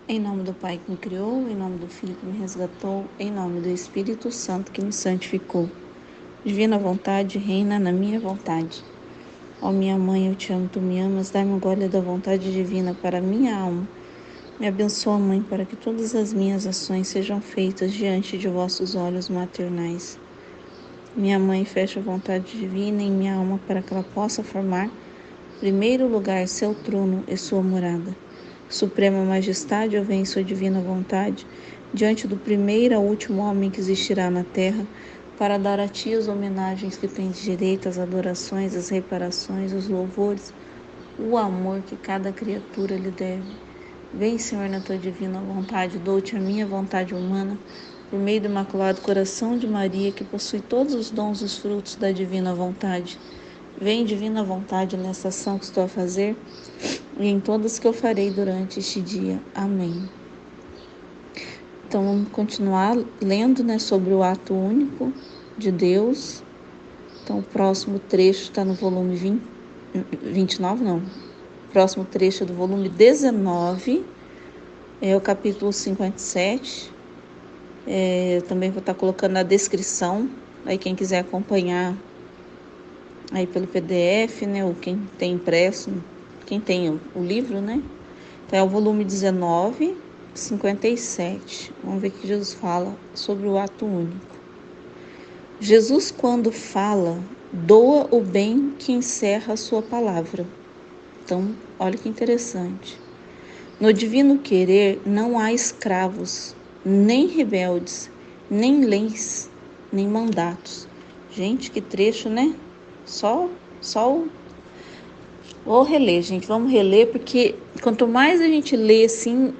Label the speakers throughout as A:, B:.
A: Em nome do Pai que me criou, em nome do Filho que me resgatou, em nome do Espírito Santo que me santificou. Divina vontade, reina na minha vontade. Ó minha mãe, eu te amo, tu me amas, dai-me um gole da vontade divina para minha alma. Me abençoa, Mãe, para que todas as minhas ações sejam feitas diante de vossos olhos maternais. Minha Mãe, fecha a vontade divina em minha alma para que ela possa formar, em primeiro lugar, seu trono e sua morada. Suprema Majestade, eu venho em sua divina vontade, diante do primeiro ao último homem que existirá na terra, para dar a ti as homenagens que tens direito, as adorações, as reparações, os louvores, o amor que cada criatura lhe deve. Vem, Senhor, na tua divina vontade, dou-te a minha vontade humana, por meio do Imaculado Coração de Maria, que possui todos os dons e os frutos da divina vontade. Vem, divina vontade, nessa ação que estou a fazer e em todas que eu farei durante este dia. Amém. Então, vamos continuar lendo, sobre o ato único de Deus. Então, o próximo trecho está no volume 29, não. O próximo trecho é do volume 19, é o capítulo 57. Eu também vou estar colocando na descrição, aí quem quiser acompanhar aí pelo PDF, ou quem tem impresso, quem tem o livro, Então é o volume 19, 57. Vamos ver o que Jesus fala sobre o ato único. Jesus, quando fala, doa o bem que encerra a sua palavra. Então, olha que interessante. No divino querer não há escravos, nem rebeldes, nem leis, nem mandatos. Gente, que trecho, né? Só o... Vou reler, gente. Vamos reler, porque quanto mais a gente lê assim,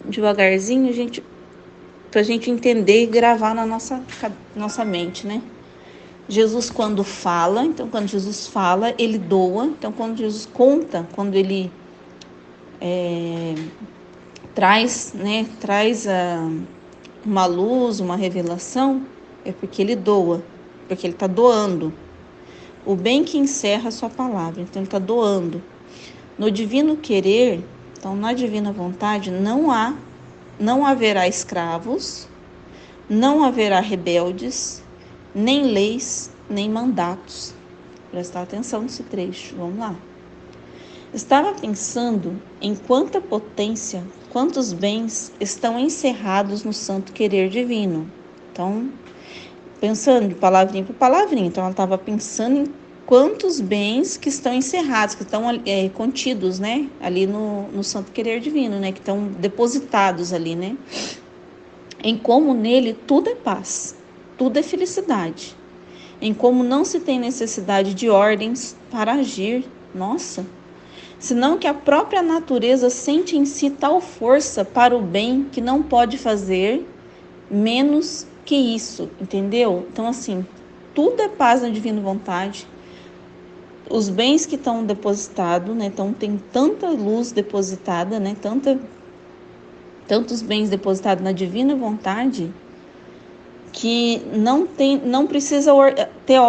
A: devagarzinho, pra gente entender e gravar na nossa mente, Jesus, quando fala, então quando Jesus fala, ele doa. Então quando Jesus conta, quando ele traz uma luz, uma revelação, é porque ele doa, porque ele está doando. O bem que encerra a sua palavra, então ele está doando. No divino querer, então na divina vontade, não haverá escravos, não haverá rebeldes, nem leis, nem mandatos. Prestar atenção nesse trecho, vamos lá. Estava pensando em quanta potência, quantos bens estão encerrados no santo querer divino. Então, pensando de palavrinha por palavrinha. Então, ela estava pensando em quantos bens que estão encerrados, que estão contidos, ali no santo querer divino, que estão depositados ali, Em como nele tudo é paz, tudo é felicidade. Em como não se tem necessidade de ordens para agir. Nossa! Senão que a própria natureza sente em si tal força para o bem que não pode fazer menos que isso, entendeu? Então, assim, tudo é paz na divina vontade. Os bens que estão depositados, Então, tem tanta luz depositada, tantos bens depositados na divina vontade, que não precisa ter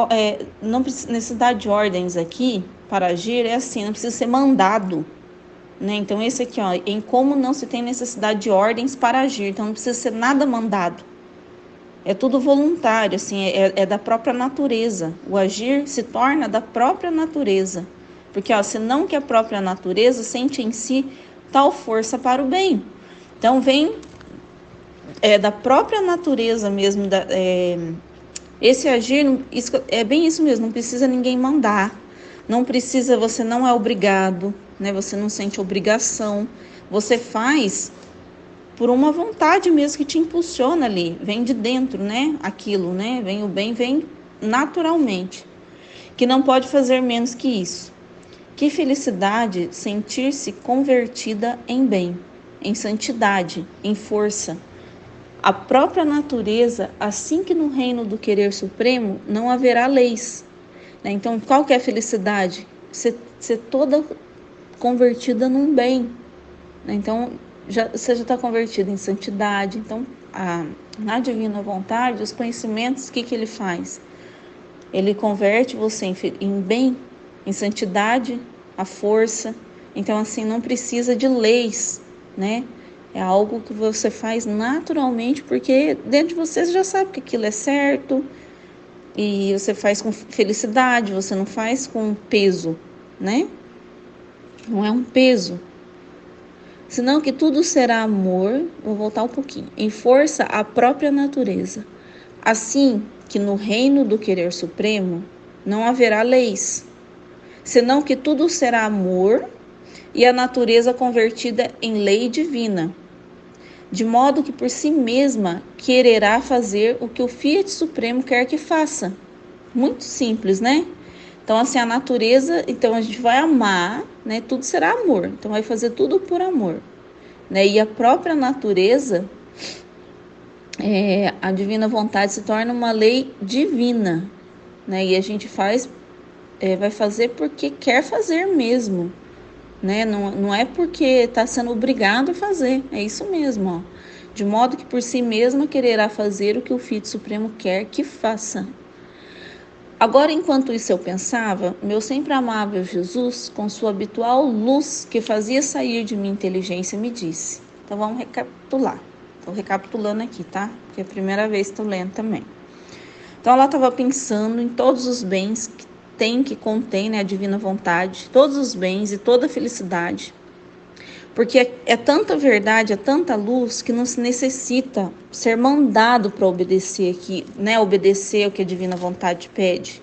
A: não necessidade de ordens aqui para agir, é assim, não precisa ser mandado, Então esse aqui, em como não se tem necessidade de ordens para agir, então não precisa ser nada mandado, é tudo voluntário, assim, é da própria natureza, o agir se torna da própria natureza, porque senão que a própria natureza sente em si tal força para o bem, então vem da própria natureza mesmo, esse agir, é bem isso mesmo, não precisa ninguém mandar, não precisa, você não é obrigado, você não sente obrigação, você faz por uma vontade mesmo que te impulsiona ali, vem de dentro, aquilo, vem o bem, vem naturalmente, que não pode fazer menos que isso. Que felicidade sentir-se convertida em bem, em santidade, em força. A própria natureza, assim que no reino do querer supremo não haverá leis. Então, qual que é a felicidade? Ser toda convertida num bem. Então, você já está convertido em santidade. Então, na divina vontade, os conhecimentos, o que ele faz? Ele converte você em bem, em santidade, a força. Então, assim, não precisa de leis, É algo que você faz naturalmente, porque dentro de você já sabe que aquilo é certo e você faz com felicidade, você não faz com peso, né? Não é um peso. Senão que tudo será amor, vou voltar um pouquinho, em força à própria natureza. Assim que no reino do querer supremo não haverá leis, senão que tudo será amor e a natureza convertida em lei divina, de modo que por si mesma quererá fazer o que o Fiat Supremo quer que faça. Muito simples, né? Então, assim, a natureza, então a gente vai amar, né? Tudo será amor, então vai fazer tudo por amor, né? E a própria natureza, a divina vontade se torna uma lei divina, né? E a gente vai fazer porque quer fazer mesmo, né? Não é porque está sendo obrigado a fazer, é isso mesmo, ó. De modo que por si mesma quererá fazer o que o Fiat Supremo quer que faça. Agora, enquanto isso eu pensava, meu sempre amável Jesus, com sua habitual luz que fazia sair de minha inteligência, me disse. Então vamos recapitular. Estou recapitulando aqui, tá? Porque é a primeira vez que estou lendo também. Então ela estava pensando em todos os bens que contém, né, a divina vontade, todos os bens e toda a felicidade. Porque é tanta verdade, é tanta luz que não se necessita ser mandado para obedecer aqui, né? Obedecer o que a divina vontade pede.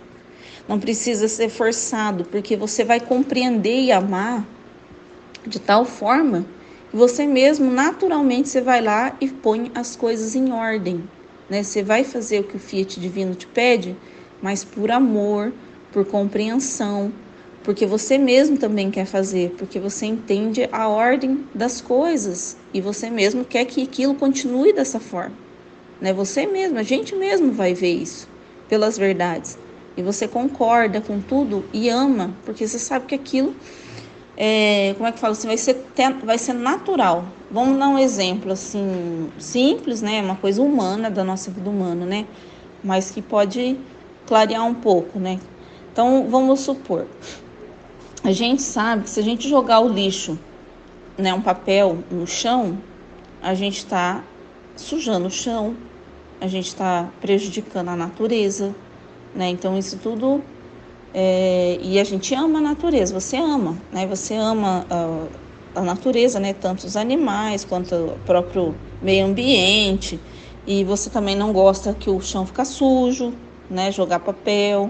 A: Não precisa ser forçado, porque você vai compreender e amar de tal forma que você mesmo, naturalmente, você vai lá e põe as coisas em ordem, né? Você vai fazer o que o Fiat Divino te pede, mas por amor, por compreensão, porque você mesmo também quer fazer, porque você entende a ordem das coisas e você mesmo quer que aquilo continue dessa forma, né? Você mesmo, a gente mesmo vai ver isso pelas verdades. E você concorda com tudo e ama, porque você sabe que aquilo como é que fala assim, vai ser natural. Vamos dar um exemplo assim, simples, né? Uma coisa humana da nossa vida humana, né? Mas que pode clarear um pouco, né? Então, vamos supor, a gente sabe que se a gente jogar o lixo, né, um papel no chão, a gente está sujando o chão, a gente está prejudicando a natureza, né? Então, isso tudo e a gente ama a natureza, você ama, né? Você ama a natureza, né? Tanto os animais quanto o próprio meio ambiente. E você também não gosta que o chão fica sujo, né? Jogar papel,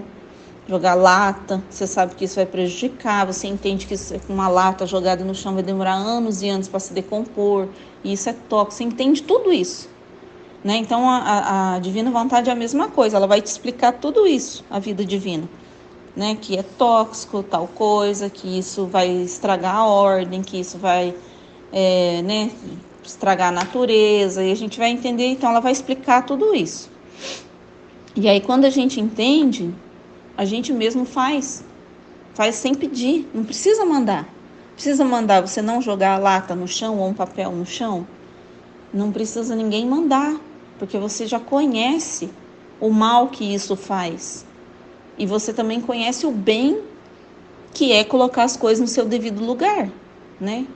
A: jogar lata, você sabe que isso vai prejudicar, você entende que uma lata jogada no chão vai demorar anos e anos para se decompor, e isso é tóxico, você entende tudo isso, né? Então a divina vontade é a mesma coisa, ela vai te explicar tudo isso, a vida divina, né, que é tóxico, tal coisa, que isso vai estragar a ordem, que isso vai, né, estragar a natureza, e a gente vai entender, então ela vai explicar tudo isso. E aí quando a gente entende, a gente mesmo faz sem pedir, não precisa mandar. Precisa mandar você não jogar a lata no chão ou um papel no chão? Não precisa ninguém mandar, porque você já conhece o mal que isso faz. E você também conhece o bem que é colocar as coisas no seu devido lugar, né?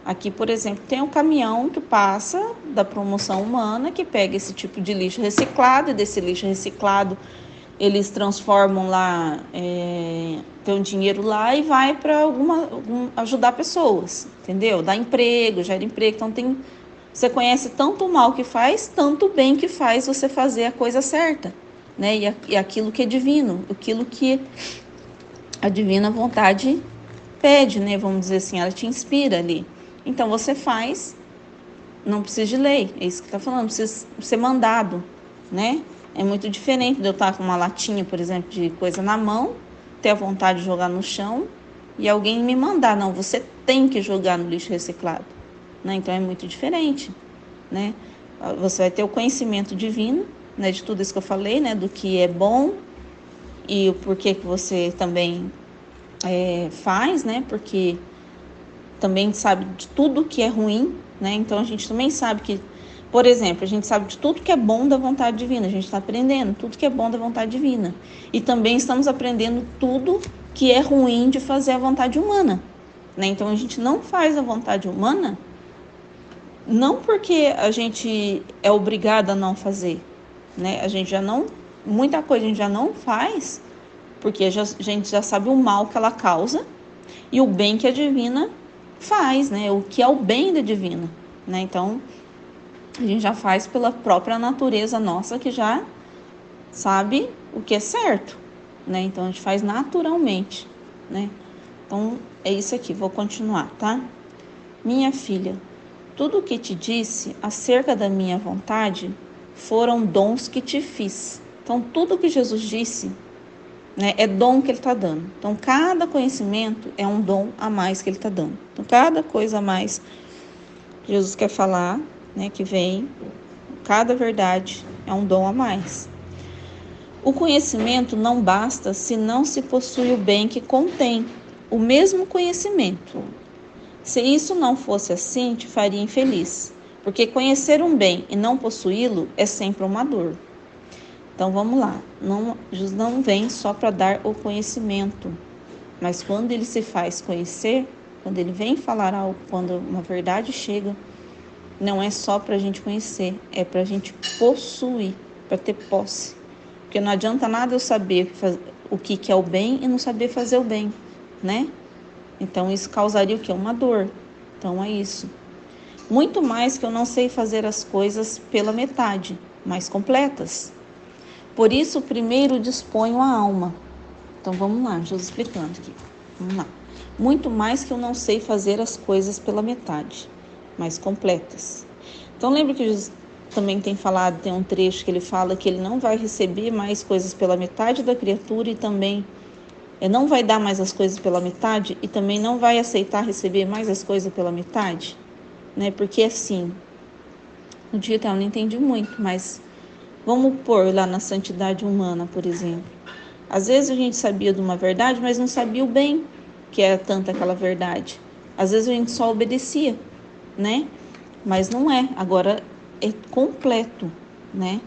A: Aqui, por exemplo, tem um caminhão que passa da promoção humana que pega esse tipo de lixo reciclado, e desse lixo reciclado eles transformam lá, tem um dinheiro lá e vai para ajudar pessoas, entendeu? Dá emprego, gera emprego, então você conhece tanto o mal que faz, tanto o bem que faz você fazer a coisa certa, né? E aquilo que é divino, aquilo que a divina vontade pede, né? Vamos dizer assim, ela te inspira ali. Então você faz, não precisa de lei, é isso que está falando, não precisa ser mandado, né? É muito diferente de eu estar com uma latinha, por exemplo, de coisa na mão, ter a vontade de jogar no chão e alguém me mandar, não, você tem que jogar no lixo reciclado, né? Então é muito diferente, né? Você vai ter o conhecimento divino, né, de tudo isso que eu falei, né, do que é bom e o porquê que você também faz, né? Porque também sabe de tudo que é ruim, né? Então a gente também sabe que, por exemplo, a gente sabe de tudo que é bom da vontade divina, a gente está aprendendo tudo que é bom da vontade divina. E também estamos aprendendo tudo que é ruim de fazer a vontade humana, né? Então a gente não faz a vontade humana não porque a gente é obrigada a não fazer, né? A gente já não, muita coisa a gente já não faz, porque a gente já sabe o mal que ela causa e o bem que a divina faz, né? O que é o bem da divina, né? Então, a gente já faz pela própria natureza nossa, que já sabe o que é certo, né? Então, a gente faz naturalmente, né? Então, é isso aqui, vou continuar, tá? Minha filha, tudo o que te disse acerca da minha vontade foram dons que te fiz. Então, tudo que Jesus disse, né, é dom que ele está dando. Então, cada conhecimento é um dom a mais que ele está dando. Então, cada coisa a mais que Jesus quer falar, né, que vem, cada verdade é um dom a mais. O conhecimento não basta se não se possui o bem que contém o mesmo conhecimento. Se isso não fosse assim, te faria infeliz, porque conhecer um bem e não possuí-lo é sempre uma dor. Então vamos lá, Jesus não vem só para dar o conhecimento, mas quando ele se faz conhecer, quando ele vem falar algo, quando uma verdade chega, não é só para a gente conhecer, é para a gente possuir, para ter posse. Porque não adianta nada eu saber o que é o bem e não saber fazer o bem, né? Então isso causaria o quê? Uma dor. Então é isso. Muito mais que eu não sei fazer as coisas pela metade, mas completas. Por isso, primeiro disponho a alma. Então vamos lá, Jesus explicando aqui. Vamos lá. Muito mais que eu não sei fazer as coisas pela metade, mas completas. Então lembra que Jesus também tem falado, tem um trecho que ele fala que ele não vai receber mais coisas pela metade da criatura e também não vai dar mais as coisas pela metade e também não vai aceitar receber mais as coisas pela metade, né? Porque assim, no dia eu não entendi muito, mas vamos pôr lá na santidade humana, por exemplo. Às vezes a gente sabia de uma verdade, mas não sabia o bem que era tanta aquela verdade. Às vezes a gente só obedecia, né? Mas não é. Agora é completo, né?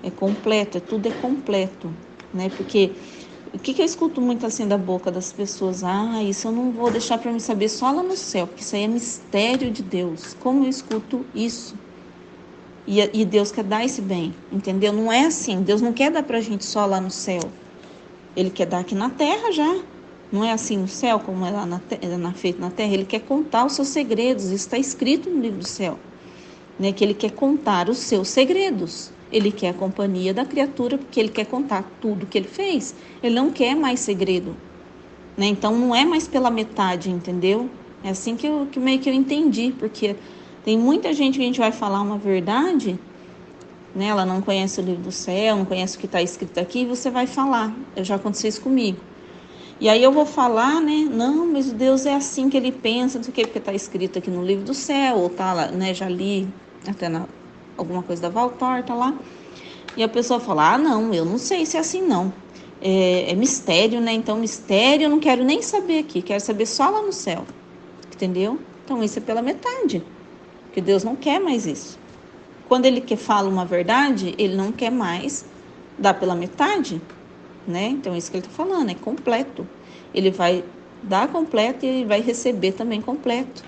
A: É completo, tudo é completo, né? Porque o que eu escuto muito assim da boca das pessoas? Ah, isso eu não vou deixar para me saber só lá no céu, porque isso aí é mistério de Deus. Como eu escuto isso? E Deus quer dar esse bem, entendeu? Não é assim. Deus não quer dar pra gente só lá no céu. Ele quer dar aqui na terra já. Não é assim no céu, como é lá feito na terra. Ele quer contar os seus segredos. Isso está escrito no livro do céu. Né? Que ele quer contar os seus segredos. Ele quer a companhia da criatura, porque ele quer contar tudo que ele fez. Ele não quer mais segredo. Né? Então não é mais pela metade, entendeu? É assim que meio que eu entendi, porque tem muita gente que a gente vai falar uma verdade, né? Ela não conhece o livro do céu, não conhece o que está escrito aqui, e você vai falar. Já aconteceu isso comigo. E aí eu vou falar, né? Não, mas Deus é assim que ele pensa, não sei o que, porque está escrito aqui no livro do céu, ou tá lá, né? Já li até alguma coisa da Valtor, tá lá. E a pessoa fala, não, eu não sei se é assim não. É mistério, né? Então mistério eu não quero nem saber aqui, quero saber só lá no céu. Entendeu? Então isso é pela metade. Porque Deus não quer mais isso. Quando ele fala uma verdade, ele não quer mais dar pela metade, né? Então, isso que ele está falando, é completo. Ele vai dar completo e ele vai receber também completo.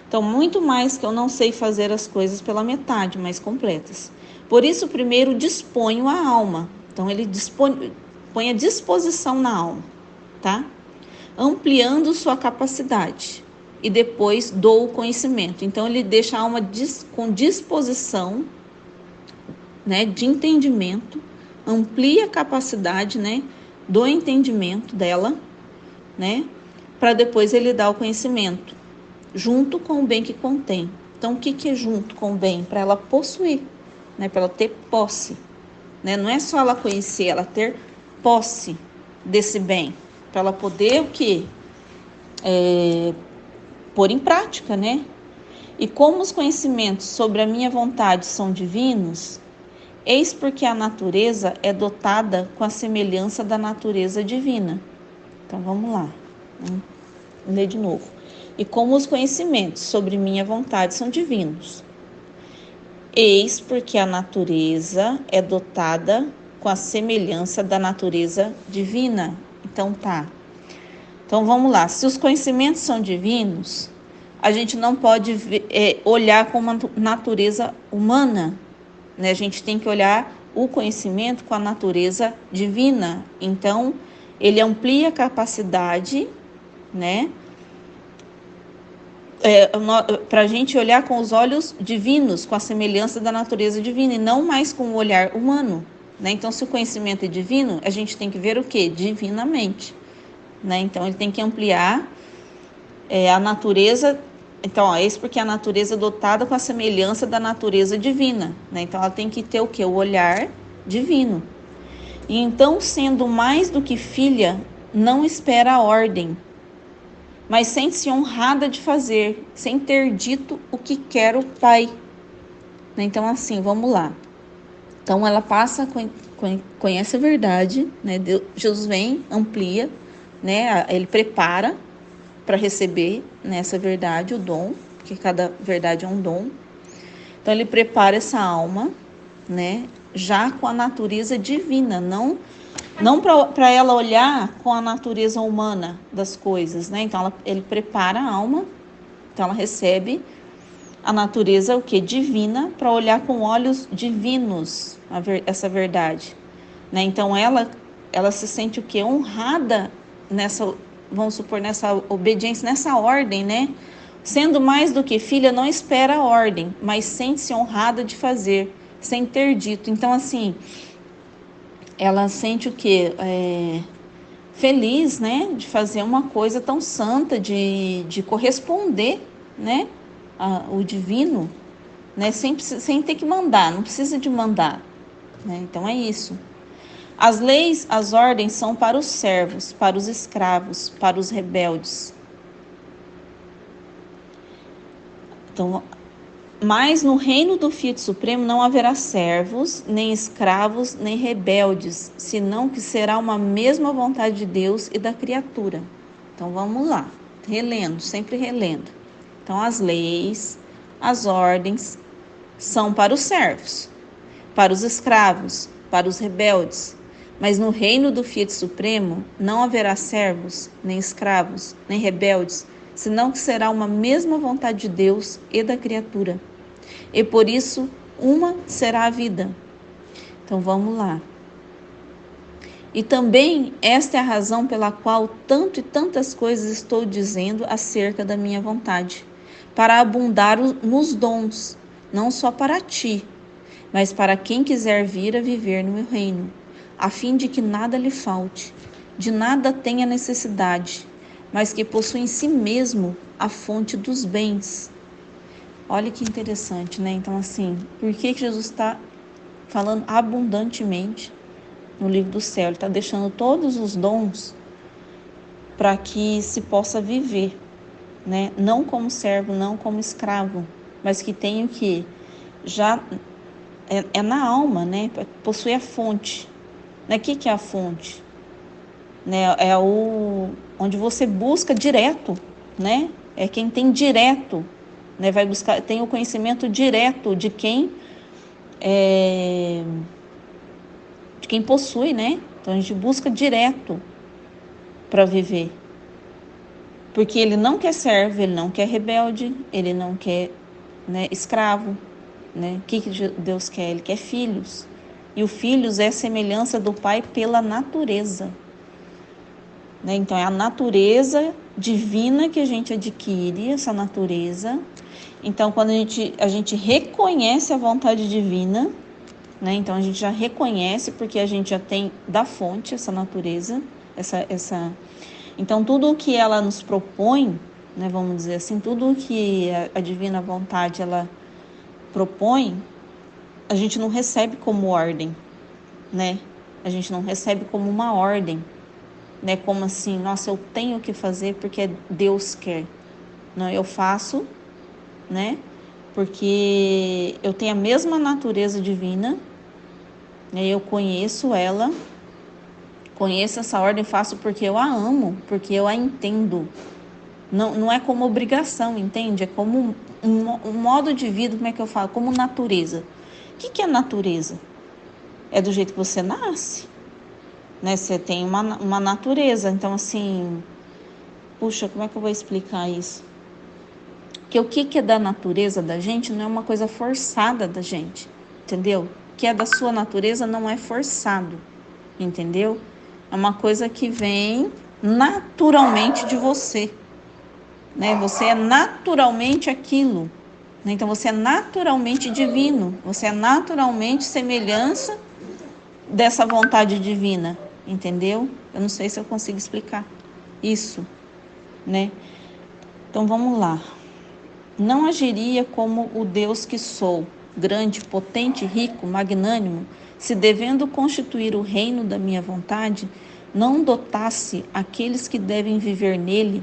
A: Então, muito mais que eu não sei fazer as coisas pela metade, mas completas. Por isso, primeiro, disponho a alma. Então, ele põe a disposição na alma, tá? Ampliando sua capacidade. E depois dou o conhecimento. Então, ele deixa a alma com disposição, né, de entendimento, amplia a capacidade, né, do entendimento dela, né, para depois ele dar o conhecimento, junto com o bem que contém. Então, o que é junto com o bem? Para ela possuir, né, para ela ter posse. Né? Não é só ela conhecer, ela ter posse desse bem. Para ela poder o quê? Pôr em prática, né? E como os conhecimentos sobre a minha vontade são divinos, eis porque a natureza é dotada com a semelhança da natureza divina. Então vamos lá, vamos ler de novo. E como os conhecimentos sobre minha vontade são divinos, eis porque a natureza é dotada com a semelhança da natureza divina. Então vamos lá, se os conhecimentos são divinos, a gente não pode olhar com uma natureza humana, né? A gente tem que olhar o conhecimento com a natureza divina. Então, ele amplia a capacidade, né? Para a gente olhar com os olhos divinos, com a semelhança da natureza divina, e não mais com o olhar humano, né? Então, se o conhecimento é divino, a gente tem que ver o quê? Divinamente, né? Então, ele tem que ampliar a natureza. Então, é isso porque a natureza é dotada com a semelhança da natureza divina, né? Então, ela tem que ter o quê? O olhar divino. E então, sendo mais do que filha, não espera a ordem, mas sente-se honrada de fazer, sem ter dito o que quer o Pai. Então, assim, vamos lá. Então, ela passa, conhece a verdade, né? Jesus vem, amplia, né? Ele prepara para receber nessa verdade o dom, porque cada verdade é um dom. Então, ele prepara essa alma, né? Já com a natureza divina, não para ela olhar com a natureza humana das coisas, né? Então, ele prepara a alma, então ela recebe a natureza, o que? Divina, para olhar com olhos divinos essa verdade, né? Então, ela se sente o que? Honrada nessa, vamos supor, nessa obediência, nessa ordem, né? Sendo mais do que filha, não espera a ordem, mas sente-se honrada de fazer, sem ter dito. Então, assim, ela sente o quê? Feliz, né, de fazer uma coisa tão santa, de corresponder, né, o divino, né, sem ter que mandar, não precisa de mandar, né, então é isso. As leis, as ordens são para os servos, para os escravos, para os rebeldes. Então, mas no reino do Filho Supremo não haverá servos, nem escravos, nem rebeldes, senão que será uma mesma vontade de Deus e da criatura. Então vamos lá, relendo, sempre relendo. Então as leis, as ordens são para os servos, para os escravos, para os rebeldes. Mas no reino do Filho Supremo não haverá servos, nem escravos, nem rebeldes, senão que será uma mesma vontade de Deus e da criatura. E por isso, uma será a vida. Então vamos lá. E também esta é a razão pela qual tanto e tantas coisas estou dizendo acerca da minha vontade, para abundar nos dons, não só para ti, mas para quem quiser vir a viver no meu reino, a fim de que nada lhe falte, de nada tenha necessidade, mas que possua em si mesmo a fonte dos bens. Olha que interessante, né? Então, assim, por que Jesus está falando abundantemente no livro do céu? Ele está deixando todos os dons para que se possa viver, né? Não como servo, não como escravo, mas que tenha o que? Já é na alma, né? Possui a fonte. Né? O que é a fonte? Né? É onde você busca direto, né? É quem tem direto, né? Vai buscar, tem o conhecimento direto de quem possui, né? Então a gente busca direto para viver, porque ele não quer servo, ele não quer rebelde, ele não quer, né, escravo, né? O que Deus quer? Ele quer filhos, e o filhos é a semelhança do Pai pela natureza, né? Então é a natureza divina que a gente adquire, essa natureza. Então quando a gente reconhece a vontade divina, né? Então a gente já reconhece, porque a gente já tem da fonte essa natureza, então tudo o que ela nos propõe, né, vamos dizer assim, tudo o que a divina vontade ela propõe, a gente não recebe como ordem, né? A gente não recebe como uma ordem, né? Como assim, nossa, eu tenho que fazer porque Deus quer. Não, eu faço, né? Porque eu tenho a mesma natureza divina, né? Eu conheço ela, conheço essa ordem, faço porque eu a amo, porque eu a entendo. Não é como obrigação, entende? É como um modo de vida, como é que eu falo? Como natureza. O que é natureza? É do jeito que você nasce, né? Você tem uma natureza. Então, assim, puxa, como é que eu vou explicar isso? Porque o que é da natureza da gente não é uma coisa forçada da gente, entendeu? O que é da sua natureza não é forçado, entendeu? É uma coisa que vem naturalmente de você, né? Você é naturalmente aquilo, né? Então você é naturalmente divino, você é naturalmente semelhança dessa vontade divina, entendeu? Eu não sei se eu consigo explicar isso, né? Então vamos lá. Não agiria como o Deus que sou, grande, potente, rico, magnânimo, se devendo constituir o reino da minha vontade, não dotasse aqueles que devem viver nele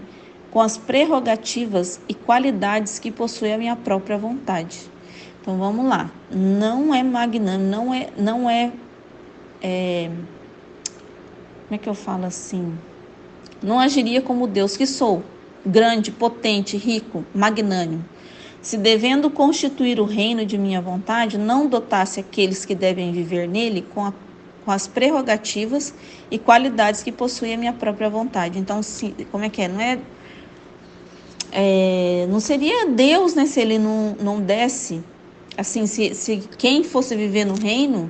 A: com as prerrogativas e qualidades que possui a minha própria vontade. Então vamos lá. Não é magnânimo, como é que eu falo assim? Não agiria como o Deus que sou, grande, potente, rico, magnânimo, se devendo constituir o reino de minha vontade, não dotasse aqueles que devem viver nele com as prerrogativas e qualidades que possui a minha própria vontade. Então, como é que é? Não seria Deus, né, se ele não desse, assim, se quem fosse viver no reino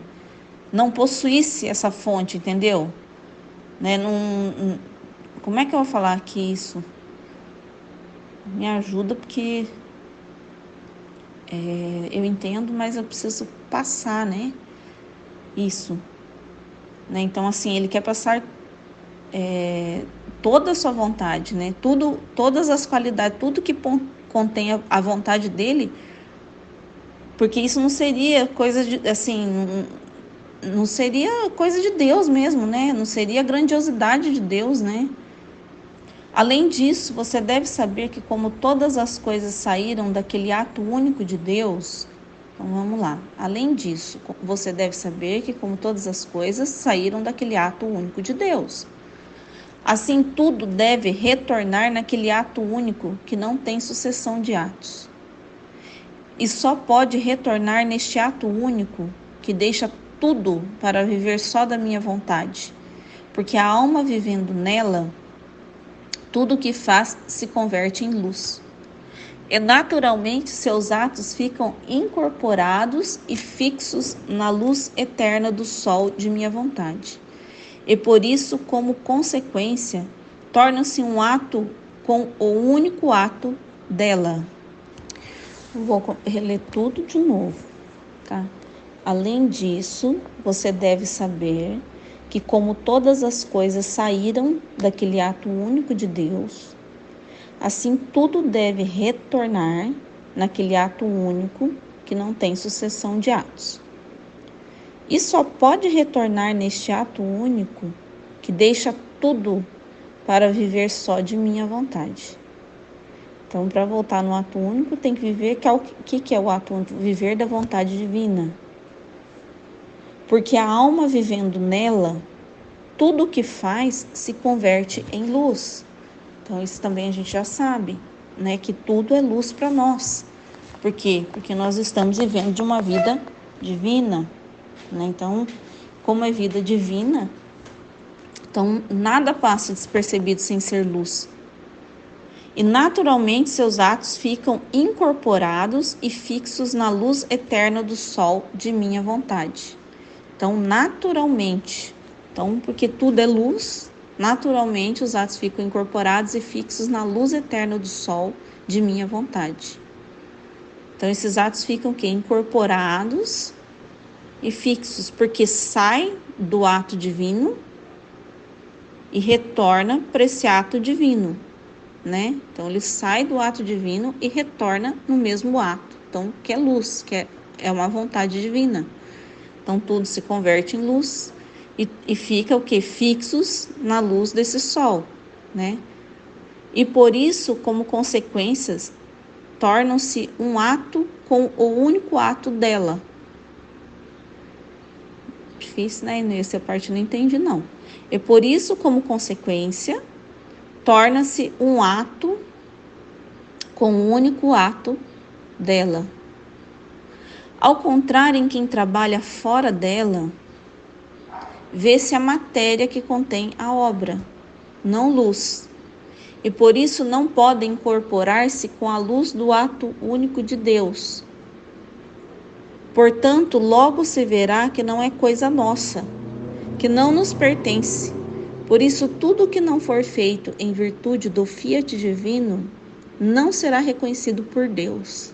A: não possuísse essa fonte, entendeu? Né, como é que eu vou falar aqui isso? Me ajuda, porque eu entendo, mas eu preciso passar, né? Isso, né? Então, assim, ele quer passar toda a sua vontade, né? Tudo, todas as qualidades, tudo que contém a vontade dele, porque isso não seria coisa de, assim, não seria coisa de Deus mesmo, né? Não seria a grandiosidade de Deus, né? Além disso, você deve saber que como todas as coisas saíram daquele ato único de Deus, então vamos lá. Além disso, você deve saber que como todas as coisas saíram daquele ato único de Deus. Assim, tudo deve retornar naquele ato único que não tem sucessão de atos. E só pode retornar neste ato único que deixa tudo para viver só da minha vontade. Porque a alma vivendo nela, tudo o que faz se converte em luz. E naturalmente seus atos ficam incorporados e fixos na luz eterna do sol de minha vontade. E por isso, como consequência, torna-se um ato com o único ato dela. Vou reler tudo de novo, tá? Além disso, você deve saber que como todas as coisas saíram daquele ato único de Deus, assim tudo deve retornar naquele ato único que não tem sucessão de atos. E só pode retornar neste ato único que deixa tudo para viver só de minha vontade. Então, para voltar no ato único, tem que viver, que é o ato único? Viver da vontade divina. Porque a alma vivendo nela, tudo o que faz se converte em luz. Então, isso também a gente já sabe, né? Que tudo é luz para nós. Por quê? Porque nós estamos vivendo de uma vida divina, né? Então, como é vida divina, então nada passa despercebido sem ser luz. E naturalmente seus atos ficam incorporados e fixos na luz eterna do sol de minha vontade. Então, naturalmente, porque tudo é luz, naturalmente os atos ficam incorporados e fixos na luz eterna do sol de minha vontade. Então, esses atos ficam incorporados e fixos, porque sai do ato divino e retorna para esse ato divino, né? Então, ele sai do ato divino e retorna no mesmo ato. Então, que é luz, que é uma vontade divina. Então, tudo se converte em luz e fica o quê? Fixos na luz desse sol, né? E por isso, como consequências, tornam-se um ato com o único ato dela. Difícil, né? Nessa parte eu não entendi, não. E por isso, como consequência, torna-se um ato com o único ato dela. Ao contrário, em quem trabalha fora dela, vê-se a matéria que contém a obra, não luz. e por isso não podem incorporar-se com a luz do ato único de Deus. Portanto, logo se verá que não é coisa nossa, que não nos pertence. Por isso, tudo que não for feito em virtude do fiat divino não será reconhecido por Deus.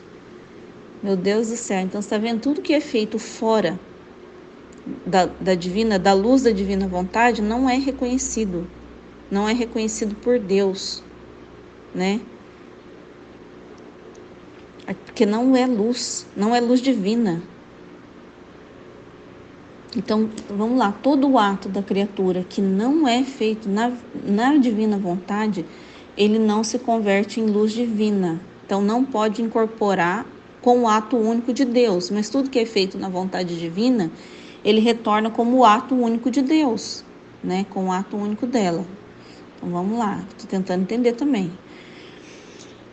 A: Meu Deus do céu, então você está vendo, tudo que é feito fora da luz da divina vontade não é reconhecido por Deus, né? Porque não é luz divina. Então, vamos lá, todo o ato da criatura que não é feito na divina vontade, ele não se converte em luz divina. Então, não pode incorporar com o ato único de Deus, mas tudo que é feito na vontade divina, ele retorna como o ato único de Deus, né? Com o ato único dela. Então, vamos lá, estou tentando entender também.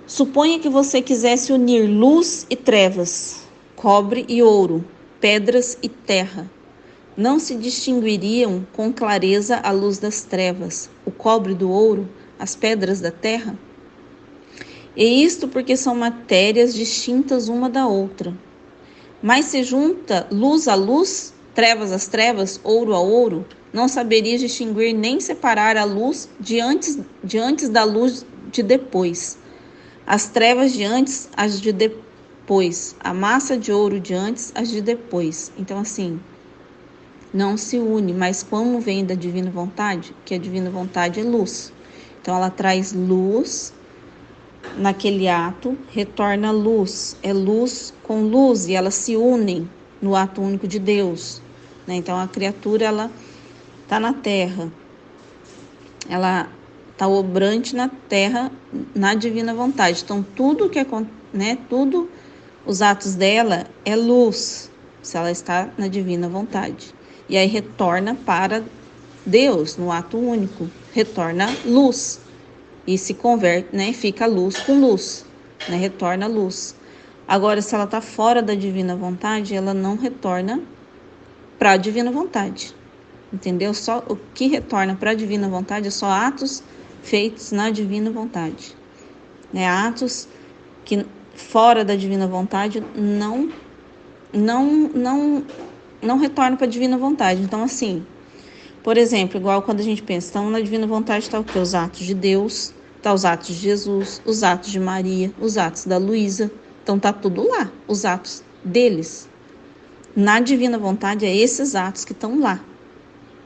A: Suponha que você quisesse unir luz e trevas, cobre e ouro, pedras e terra. Não se distinguiriam com clareza a luz das trevas, o cobre do ouro, as pedras da terra? E isto porque são matérias distintas uma da outra. Mas se junta luz a luz, trevas às trevas, ouro a ouro, não saberias distinguir nem separar a luz de antes da luz de depois. As trevas de antes, as de depois. A massa de ouro de antes, as de depois. Então, assim, não se une, mas como vem da divina vontade, que a divina vontade é luz. Então, ela traz luz naquele ato, retorna luz. É luz com luz e elas se unem no ato único de Deus, né? Então, a criatura, ela está na terra. Ela está obrante na terra, na divina vontade. Então, tudo que né, tudo, os atos dela é luz, se ela está na divina vontade. E aí retorna para Deus, no ato único, retorna luz. E se converte, né, fica luz com luz, né, retorna luz. Agora, se ela está fora da divina vontade, ela não retorna para a divina vontade. Entendeu? Só o que retorna para a divina vontade é só atos feitos na divina vontade, né? Atos que fora da divina vontade não retornam para a divina vontade. Então, assim, por exemplo, igual quando a gente pensa, então na divina vontade está o quê? Os atos de Deus, tá os atos de Jesus, os atos de Maria, os atos da Luísa, então tá tudo lá, os atos deles. Na divina vontade é esses atos que estão lá,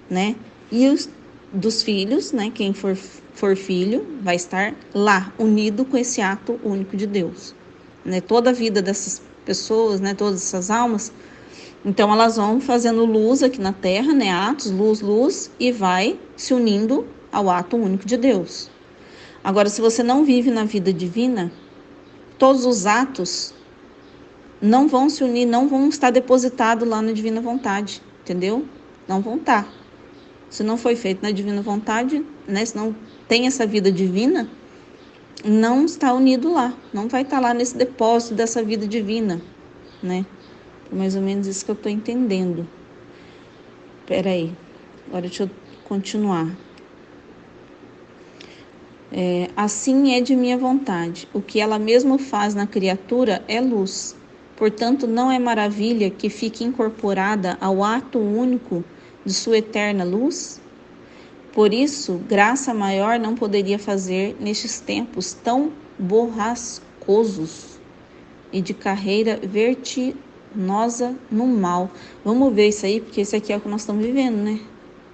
A: né? E os dos filhos, né? Quem for filho vai estar lá, unido com esse ato único de Deus, né? Toda a vida dessas pessoas, né? Todas essas almas, então elas vão fazendo luz aqui na Terra, né? Atos, luz, luz, e vai se unindo ao ato único de Deus. Agora, se você não vive na vida divina, todos os atos não vão se unir, não vão estar depositados lá na divina vontade, entendeu? Não vão estar. Se não foi feito na divina vontade, né? Se não tem essa vida divina, não está unido lá, não vai estar lá nesse depósito dessa vida divina, né? É mais ou menos isso que eu estou entendendo. Espera aí, agora deixa eu continuar. Assim é de minha vontade. O que ela mesma faz na criatura é luz. Portanto, não é maravilha que fique incorporada ao ato único de sua eterna luz? Por isso, graça maior não poderia fazer nestes tempos tão borrascosos e de carreira vertiginosa no mal. Vamos ver isso aí, porque isso aqui é o que nós estamos vivendo, né?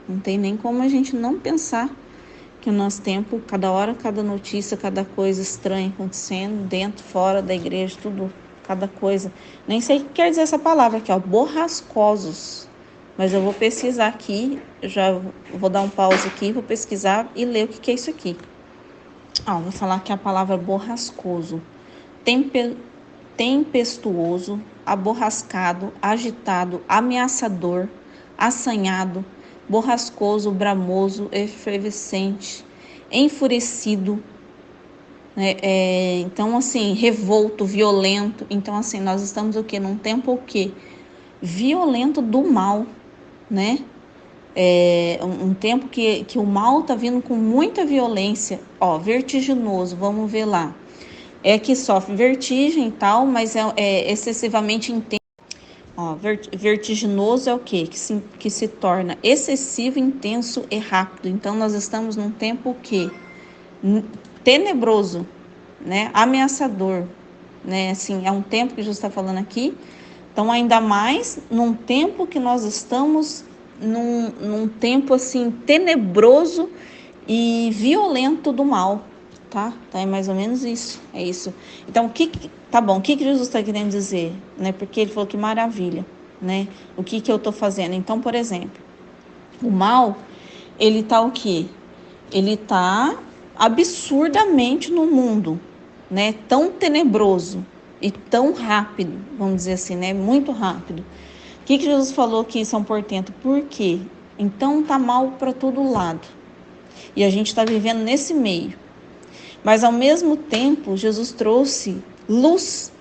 A: Não tem nem como a gente não pensar que o nosso tempo, cada hora, cada notícia, cada coisa estranha acontecendo, dentro, fora da igreja, tudo, cada coisa. Nem sei o que quer dizer essa palavra aqui, ó, borrascosos. Mas eu vou pesquisar aqui, já vou dar um pause aqui, vou pesquisar e ler o que é isso aqui. Vou falar que a palavra borrascoso. Tempestuoso, aborrascado, agitado, ameaçador, assanhado, borrascoso, bramoso, efervescente, enfurecido, né? Então, assim, revolto, violento. Então, assim, nós estamos o quê? Num tempo o quê? Violento do mal, né? Um tempo que o mal está vindo com muita violência, vertiginoso, vamos ver lá. É que sofre vertigem e tal, mas é excessivamente intenso. Vertiginoso é o quê? Que se torna excessivo, intenso e rápido. Então, nós estamos num tempo tenebroso, né? Ameaçador, né? Assim, é um tempo que Jesus está falando aqui. Então, ainda mais num tempo que nós estamos num tempo assim tenebroso e violento do mal, tá? Então é mais ou menos isso, é isso. Então, tá bom, o que Jesus está querendo dizer, né? Porque ele falou que maravilha, né? O que eu tô fazendo? Então, por exemplo, o mal, ele tá o quê? Ele tá absurdamente no mundo, né? Tão tenebroso e tão rápido, vamos dizer assim, né? Muito rápido. O que Jesus falou que isso é um portento? Por quê? Então tá mal para todo lado. E a gente está vivendo nesse meio. Mas ao mesmo tempo, Jesus trouxe luz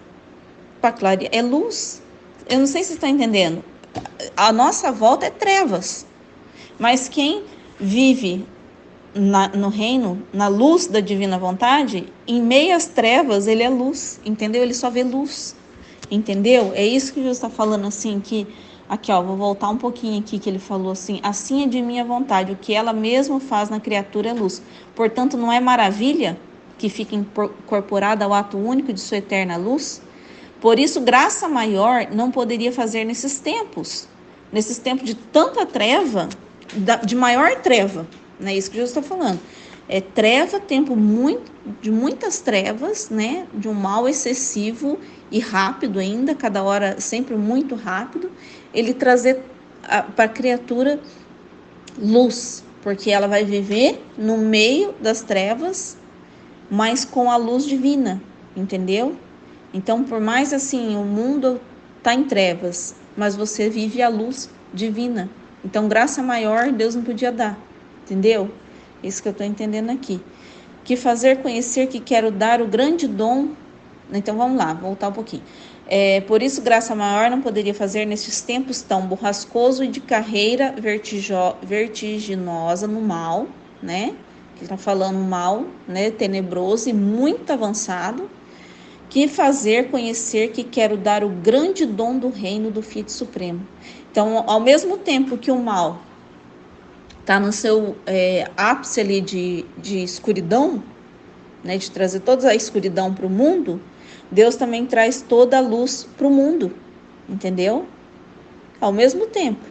A: para clarear. É luz. Eu não sei se você está entendendo. A nossa volta é trevas. Mas quem vive no reino, na luz da divina vontade, em meio às trevas, ele é luz. Entendeu? Ele só vê luz. Entendeu? É isso que Jesus está falando assim, que aqui, vou voltar um pouquinho aqui, que ele falou assim é de minha vontade, o que ela mesma faz na criatura é luz. Portanto, não é maravilha que fica incorporada ao ato único de sua eterna luz? Por isso, graça maior não poderia fazer nesses tempos de tanta treva, de maior treva, não é isso que Jesus está falando. É treva, tempo de muitas trevas, né? De um mal excessivo e rápido ainda, cada hora sempre muito rápido, ele trazer para a criatura luz, porque ela vai viver no meio das trevas, mas com a luz divina, entendeu? Então, por mais assim, o mundo está em trevas, mas você vive a luz divina. Então, graça maior Deus não podia dar, entendeu? Isso que eu estou entendendo aqui. Que fazer conhecer que quero dar o grande dom. Então vamos lá, voltar um pouquinho. Por isso, graça maior não poderia fazer nestes tempos tão borrascoso e de carreira vertiginosa no mal, né? Que está falando mal, né? Tenebroso e muito avançado. Que fazer conhecer que quero dar o grande dom do reino do Filho Supremo. Então, ao mesmo tempo que o mal está no seu ápice ali de escuridão, né, de trazer toda a escuridão para o mundo, Deus também traz toda a luz para o mundo, entendeu? Ao mesmo tempo,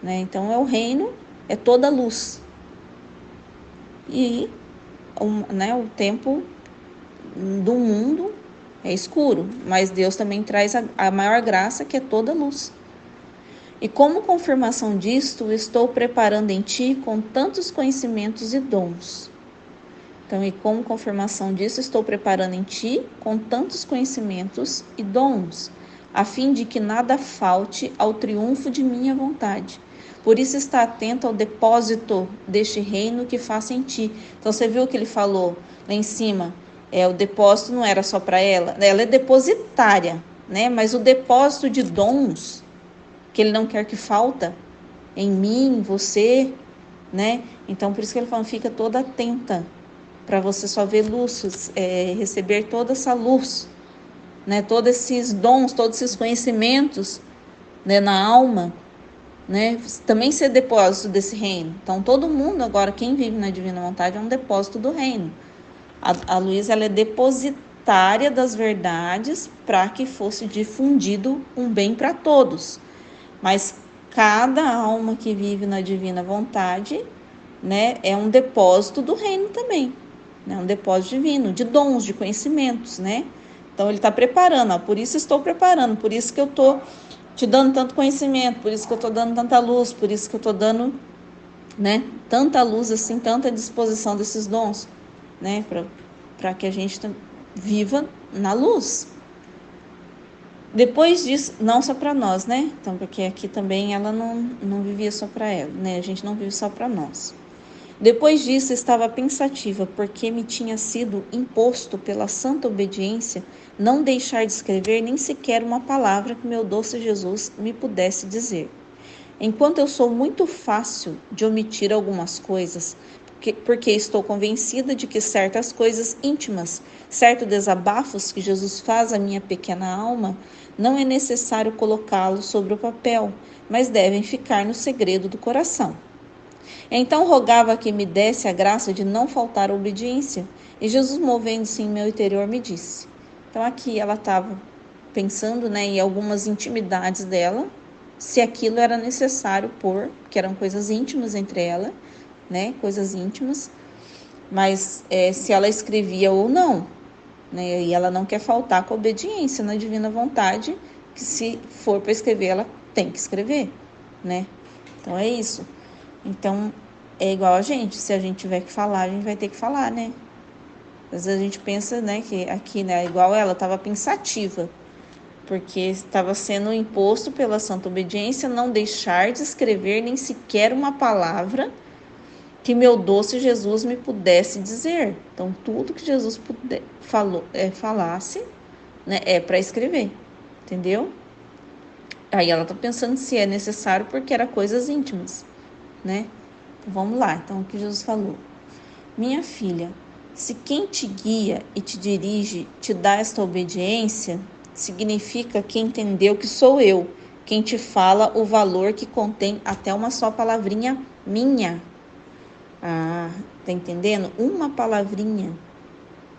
A: né? Então é o reino, é toda a luz. E o tempo do mundo é escuro, mas Deus também traz a maior graça, que é toda a luz. E como confirmação disto, estou preparando em ti com tantos conhecimentos e dons. Então, e como confirmação disso, estou preparando em ti com tantos conhecimentos e dons, a fim de que nada falte ao triunfo de minha vontade. Por isso está atento ao depósito deste reino que faço em ti. Então, você viu o que ele falou lá em cima? O depósito não era só para ela é depositária, né? Mas o depósito de dons, que ele não quer que falta em mim, em você, né? Então, por isso que ele fala, fica toda atenta, para você só ver luz, receber toda essa luz, né? Todos esses dons, todos esses conhecimentos, né? Na alma, né? Também ser depósito desse reino. Então, todo mundo agora, quem vive na divina vontade, é um depósito do reino. A Luísa, ela é depositária das verdades para que fosse difundido um bem para todos. Mas cada alma que vive na divina vontade, né, é um depósito do reino também, né, um depósito divino, de dons, de conhecimentos, né? Então ele está preparando, por isso estou preparando, por isso que eu estou te dando tanto conhecimento, por isso que eu estou dando tanta luz, por isso que eu estou dando, né, tanta luz assim, tanta disposição desses dons, né, para que a gente viva na luz. Depois disso, não só para nós, né? Então, porque aqui também ela não vivia só para ela, né? A gente não vive só para nós. Depois disso, estava pensativa, porque me tinha sido imposto pela santa obediência não deixar de escrever nem sequer uma palavra que meu doce Jesus me pudesse dizer. enquanto eu sou muito fácil de omitir algumas coisas, porque estou convencida de que certas coisas íntimas, certos desabafos que Jesus faz à minha pequena alma, não é necessário colocá-los sobre o papel, mas devem ficar no segredo do coração. Então rogava que me desse a graça de não faltar à obediência, e Jesus, movendo-se em meu interior, me disse. Então aqui ela estava pensando, em algumas intimidades dela, se aquilo era necessário pôr, que eram coisas íntimas entre ela, coisas íntimas, mas se ela escrevia ou não, e ela não quer faltar com a obediência na divina vontade, que se for para escrever, ela tem que escrever, Então é isso. Então é igual a gente, se a gente tiver que falar, a gente vai ter que falar, Às vezes a gente pensa, que aqui, igual ela estava pensativa, porque estava sendo imposto pela santa obediência não deixar de escrever nem sequer uma palavra que meu doce Jesus me pudesse dizer. Então, tudo que Jesus falasse, é para escrever, entendeu? Aí ela está pensando se é necessário porque era coisas íntimas, Então, vamos lá. Então, o que Jesus falou? Minha filha, se quem te guia e te dirige te dá esta obediência, significa que entendeu que sou eu quem te fala o valor que contém até uma só palavrinha minha. Tá entendendo? Uma palavrinha.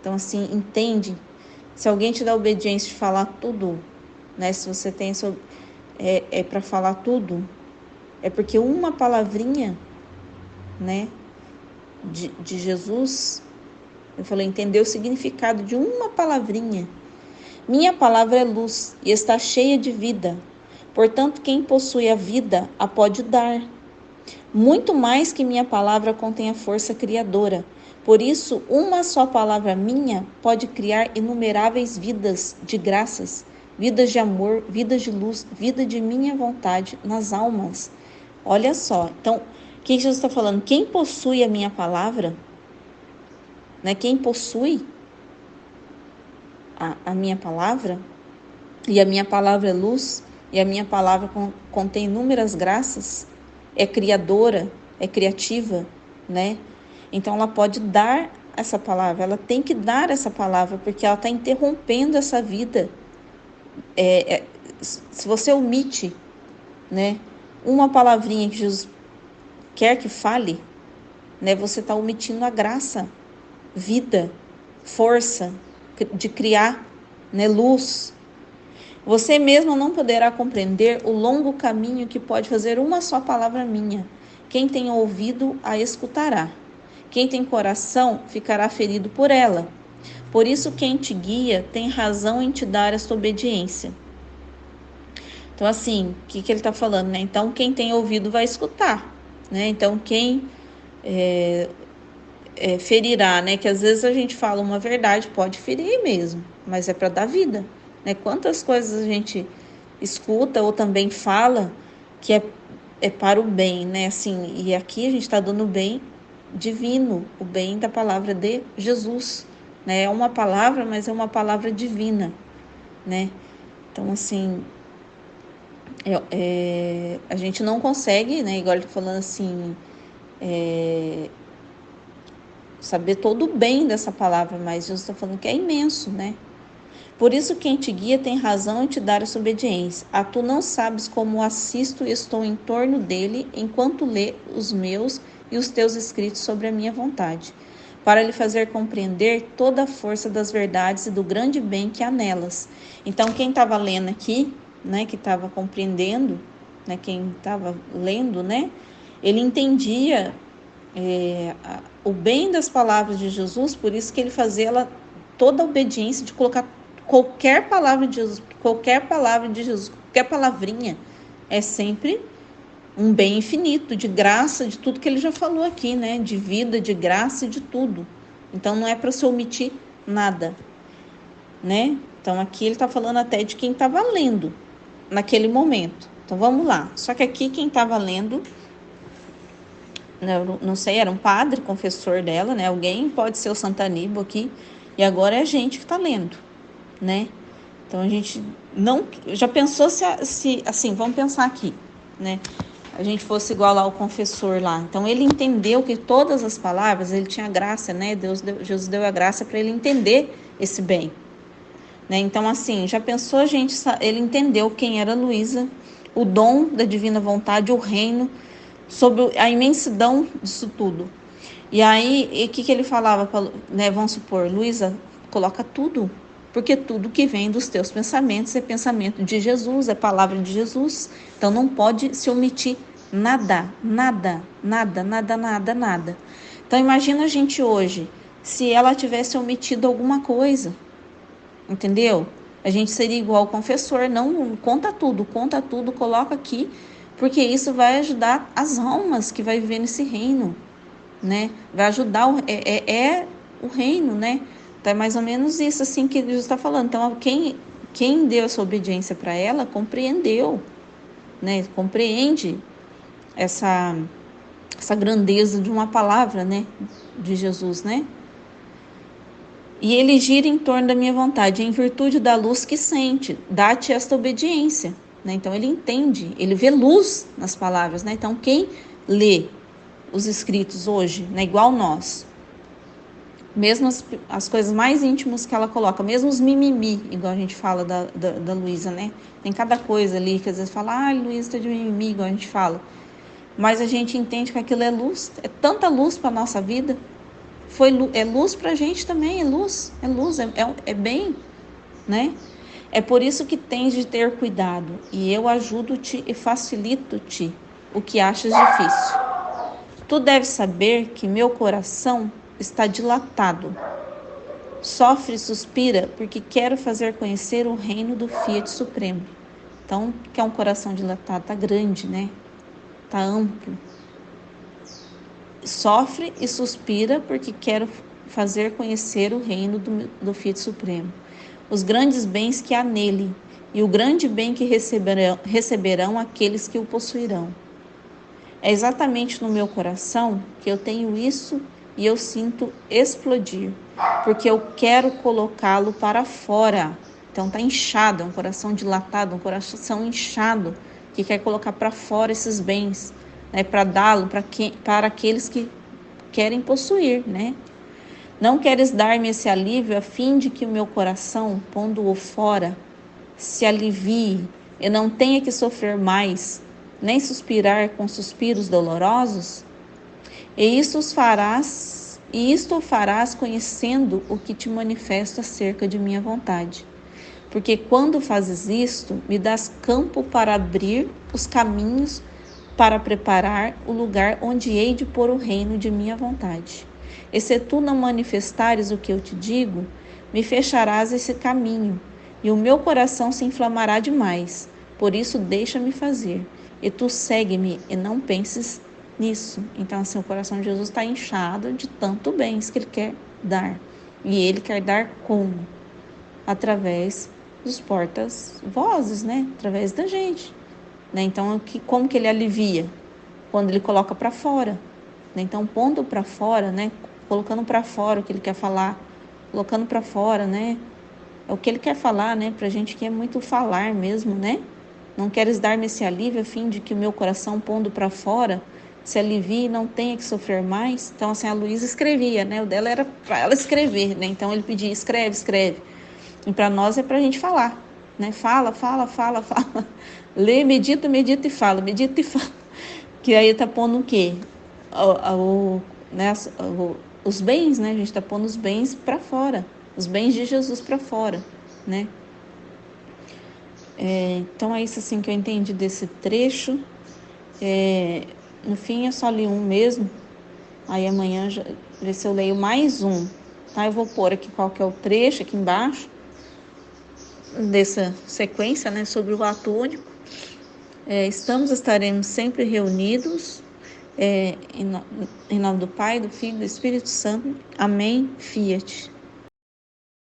A: Então, assim, entende? Se alguém te dá obediência de falar tudo, se você tem para falar tudo, é porque uma palavrinha, de Jesus, eu falei, entendeu o significado de uma palavrinha. Minha palavra é luz e está cheia de vida. Portanto, quem possui a vida a pode dar. Muito mais que minha palavra contém a força criadora. Por isso, uma só palavra minha pode criar inumeráveis vidas de graças, vidas de amor, vidas de luz, vida de minha vontade nas almas. Olha só, então, o que Jesus está falando? Quem possui a minha palavra, quem possui a minha palavra, e a minha palavra é luz, e a minha palavra contém inúmeras graças, é criadora, é criativa, Então ela pode dar essa palavra, ela tem que dar essa palavra, porque ela está interrompendo essa vida. Se você omite, uma palavrinha que Jesus quer que fale, você está omitindo a graça, vida, força de criar, luz. Você mesmo não poderá compreender o longo caminho que pode fazer uma só palavra minha. Quem tem ouvido a escutará. Quem tem coração ficará ferido por ela. Por isso quem te guia tem razão em te dar esta obediência. Então assim, o que ele está falando? Então quem tem ouvido vai escutar. Então quem ferirá, que às vezes a gente fala uma verdade, pode ferir mesmo, mas é para dar vida. Quantas coisas a gente escuta ou também fala que é para o bem, assim, e aqui a gente está dando o bem divino, o bem da palavra de Jesus, É uma palavra, mas é uma palavra divina, Então, assim, a gente não consegue, igual ele tá falando assim, saber todo o bem dessa palavra, mas Jesus está falando que é imenso, Por isso quem te guia tem razão em te dar essa obediência. Tu não sabes como assisto e estou em torno dele enquanto lê os meus e os teus escritos sobre a minha vontade, para lhe fazer compreender toda a força das verdades e do grande bem que há nelas. Então quem estava lendo aqui, que estava compreendendo, quem estava lendo, ele entendia o bem das palavras de Jesus, por isso que ele fazia toda a obediência de colocar qualquer palavra de Jesus, qualquer palavrinha é sempre um bem infinito, de graça, de tudo que ele já falou aqui, de vida, de graça e de tudo. Então não é para se omitir nada, Então aqui ele está falando até de quem estava lendo naquele momento. Então vamos lá. Só que aqui quem estava lendo, não sei, era um padre, confessor dela, Alguém, pode ser o Santo Aníbal aqui, e agora é a gente que está lendo, Então a gente não... Já pensou se assim, vamos pensar aqui, a gente fosse igual lá ao confessor lá. Então ele entendeu que todas as palavras, ele tinha graça, né? Jesus deu a graça para ele entender esse bem, né? Então assim, já pensou, gente, ele entendeu quem era Luísa, o dom da divina vontade, o reino, sobre a imensidão disso tudo. E aí, o que ele falava, né? Vamos supor, Luísa, coloca tudo, porque tudo que vem dos teus pensamentos é pensamento de Jesus, é palavra de Jesus. Então não pode se omitir nada, nada, nada, nada, nada, nada. Então imagina a gente hoje, se ela tivesse omitido alguma coisa, entendeu? A gente seria igual ao confessor, não conta tudo, coloca aqui, porque isso vai ajudar as almas que vai viver nesse reino, né? Vai ajudar, o reino, né? Então é mais ou menos isso assim que Jesus está falando. Então quem deu essa obediência para ela compreendeu, né? Compreende essa grandeza de uma palavra, né? De Jesus, né? E ele gira em torno da minha vontade, em virtude da luz que sente, dá-te esta obediência, né? Então ele entende, ele vê luz nas palavras, né? Então quem lê os escritos hoje, né? Igual nós, mesmo as coisas mais íntimas que ela coloca, mesmo os mimimi, igual a gente fala da Luísa, né? Tem cada coisa ali que às vezes fala, Luísa tá de mimimi, igual a gente fala. Mas a gente entende que aquilo é luz, é tanta luz para a nossa vida. É luz para a gente também, é bem, né? É por isso que tens de ter cuidado, e eu ajudo-te e facilito-te o que achas difícil. Tu deves saber que meu coração está dilatado. Sofre e suspira porque quero fazer conhecer o reino do Fiat Supremo. Então, que é um coração dilatado, tá grande, né? Tá amplo. Sofre e suspira porque quero fazer conhecer o reino do Fiat Supremo. Os grandes bens que há nele e o grande bem que receberão aqueles que o possuirão. É exatamente no meu coração que eu tenho isso e eu sinto explodir, porque eu quero colocá-lo para fora. Então está inchado, é um coração dilatado, um coração inchado, que quer colocar para fora esses bens, né, para dá-lo para aqueles que querem possuir, né? Não queres dar-me esse alívio a fim de que o meu coração, pondo-o fora, se alivie e não tenha que sofrer mais, nem suspirar com suspiros dolorosos? E isto o farás conhecendo o que te manifesto acerca de minha vontade. Porque quando fazes isto, me dás campo para abrir os caminhos, para preparar o lugar onde hei de pôr o reino de minha vontade. E se tu não manifestares o que eu te digo, me fecharás esse caminho, e o meu coração se inflamará demais. Por isso deixa-me fazer, e tu segue-me, e não penses nisso. Então assim, o coração de Jesus está inchado de tanto bens que ele quer dar. E ele quer dar como? Através dos portas-vozes, né? Através da gente, né? Então, como que ele alivia? Quando ele coloca para fora, né? Então, pondo para fora, né? Colocando para fora o que ele quer falar, colocando para fora, né? É o que ele quer falar, né? Pra gente que é muito falar mesmo, né? Não queres dar-me esse alívio a fim de que o meu coração, pondo para fora, se alivie e não tenha que sofrer mais? Então, assim, a Luísa escrevia, né? O dela era para ela escrever, né? Então, ele pedia, escreve, escreve. E para nós é para a gente falar, né? Fala. Lê, medita e fala, medita e fala. Que aí tá pondo o quê? Os bens, né? A gente tá pondo os bens para fora, os bens de Jesus para fora, né? Então é isso assim que eu entendi desse trecho. No fim eu só li um mesmo. Aí amanhã ver se eu leio mais um, tá? Eu vou pôr aqui qual que é o trecho aqui embaixo dessa sequência, né, sobre o ato único. Estaremos sempre reunidos, em nome do Pai, do Filho e do Espírito Santo. Amém. Fiat.